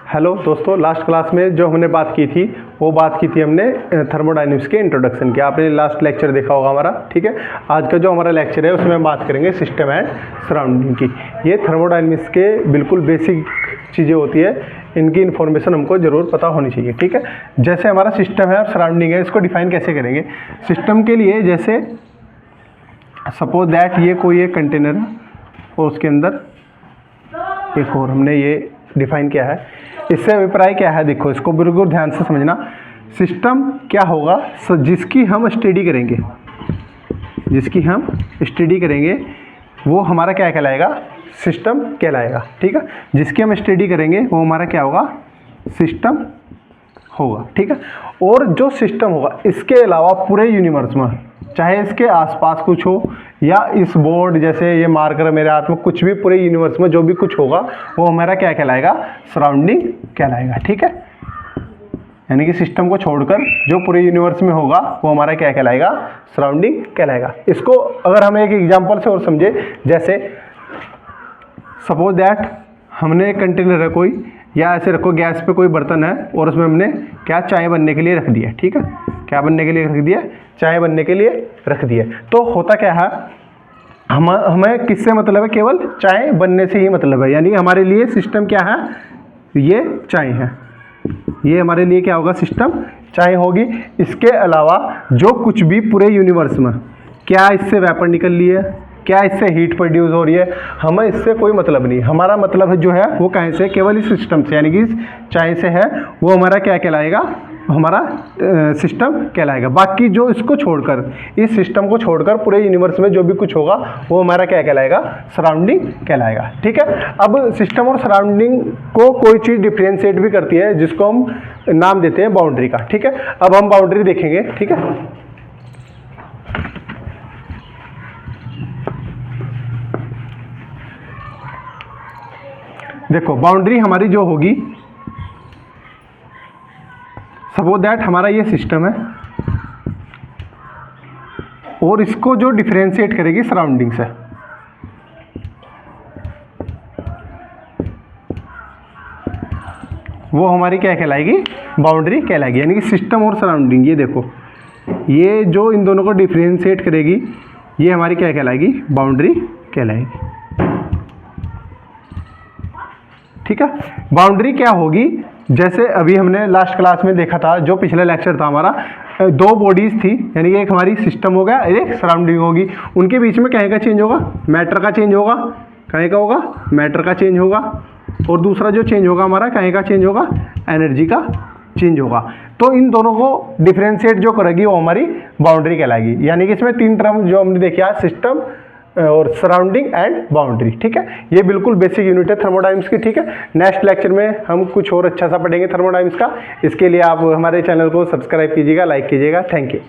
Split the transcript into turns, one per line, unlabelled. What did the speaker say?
Hello दोस्तों, last class में जो हमने बात की थी वो बात की थी हमने थर्मोडायनेमिक्स के इंट्रोडक्शन की। आपने लास्ट लेक्चर देखा होगा हमारा, ठीक है। आज का जो हमारा लेक्चर है उसमें हम बात करेंगे सिस्टम एंड सराउंडिंग की। ये थर्मोडायनेमिक्स के बिल्कुल बेसिक चीज़ें होती है, इनकी इन्फॉर्मेशन हमको ज़रूर पता होनी चाहिए, ठीक है। जैसे हमारा सिस्टम है और सराउंडिंग है, इसको डिफाइन कैसे करेंगे। सिस्टम के लिए जैसे सपोज दैट ये कोई एक कंटेनर है और उसके अंदर एक और हमने ये डिफाइन किया है। इससे अभिप्राय क्या है, देखो इसको बिल्कुल ध्यान से समझना। सिस्टम क्या होगा, जिसकी हम स्टडी करेंगे, जिसकी हम स्टडी करेंगे वो हमारा क्या कहलाएगा, सिस्टम कहलाएगा, ठीक है। जिसकी हम स्टडी करेंगे वो हमारा क्या होगा, सिस्टम होगा, ठीक है। और जो सिस्टम होगा इसके अलावा पूरे यूनिवर्स में, चाहे इसके आसपास कुछ हो या इस बोर्ड जैसे ये मार्कर मेरे हाथ में, कुछ भी पूरे यूनिवर्स में जो भी कुछ होगा वो हमारा क्या कहलाएगा, सराउंडिंग कहलाएगा, ठीक है। यानी कि सिस्टम को छोड़कर जो पूरे यूनिवर्स में होगा वो हमारा क्या कहलाएगा, सराउंडिंग कहलाएगा। इसको अगर हम एक एग्जांपल से और समझे, जैसे सपोज दैट हमने एक कंटेनर है कोई, या ऐसे रखो गैस पे कोई बर्तन है और उसमें हमने क्या चाय बनने के लिए रख दिया, ठीक है। क्या बनने के लिए रख दिया, चाय बनने के लिए रख दिया। तो होता क्या है, हमें किससे मतलब है, केवल चाय बनने से ही मतलब है। यानी हमारे लिए सिस्टम क्या है, ये चाय है। ये हमारे लिए क्या होगा, सिस्टम चाय होगी। इसके अलावा जो कुछ भी पूरे यूनिवर्स में, क्या इससे वेपर निकल रही है, क्या इससे हीट प्रोड्यूस हो रही है, हमें इससे कोई मतलब नहीं। हमारा मतलब है जो है वो कहीं से, केवल इस सिस्टम से, यानी कि चाय से है, वो हमारा क्या कहलाएगा, हमारा सिस्टम कहलाएगा। बाकी जो इसको छोड़कर, इस सिस्टम को छोड़कर पूरे यूनिवर्स में जो भी कुछ होगा वो हमारा क्या कहलाएगा, सराउंडिंग कहलाएगा, ठीक है। अब सिस्टम और सराउंडिंग को कोई चीज़ डिफ्रेंशिएट भी करती है, जिसको हम नाम देते हैं बाउंड्री का, ठीक है। अब हम बाउंड्री देखेंगे, ठीक है। देखो बाउंड्री हमारी जो होगी, सपोज दैट हमारा ये सिस्टम है और इसको जो डिफरेंशिएट करेगी सराउंडिंग से, वो हमारी क्या कहलाएगी, बाउंड्री कहलाएगी। यानी कि सिस्टम और सराउंडिंग, ये देखो ये जो इन दोनों को डिफरेंशिएट करेगी ये हमारी क्या कहलाएगी, बाउंड्री कहलाएगी, ठीक है। बाउंड्री क्या होगी, जैसे अभी हमने लास्ट क्लास में देखा था, जो पिछला लेक्चर था हमारा, दो बॉडीज़ थी, यानी कि एक हमारी सिस्टम हो गया, एक सराउंडिंग होगी। उनके बीच में कहीं का चेंज होगा, मैटर का चेंज होगा, कहीं का होगा, मैटर का चेंज होगा। और दूसरा जो चेंज होगा हमारा, कहीं का चेंज होगा, एनर्जी का चेंज होगा। तो इन दोनों को डिफ्रेंशिएट जो करेगी वो हमारी बाउंड्री कहलाएगी। यानी कि इसमें तीन टर्म जो हमने देखी आज, सिस्टम और सराउंडिंग एंड बाउंड्री, ठीक है। ये बिल्कुल बेसिक यूनिट है थर्मोडायनेमिक्स की, ठीक है। नेक्स्ट लेक्चर में हम कुछ और अच्छा सा पढ़ेंगे थर्मोडायनेमिक्स का। इसके लिए आप हमारे चैनल को सब्सक्राइब कीजिएगा, लाइक कीजिएगा। Thank you.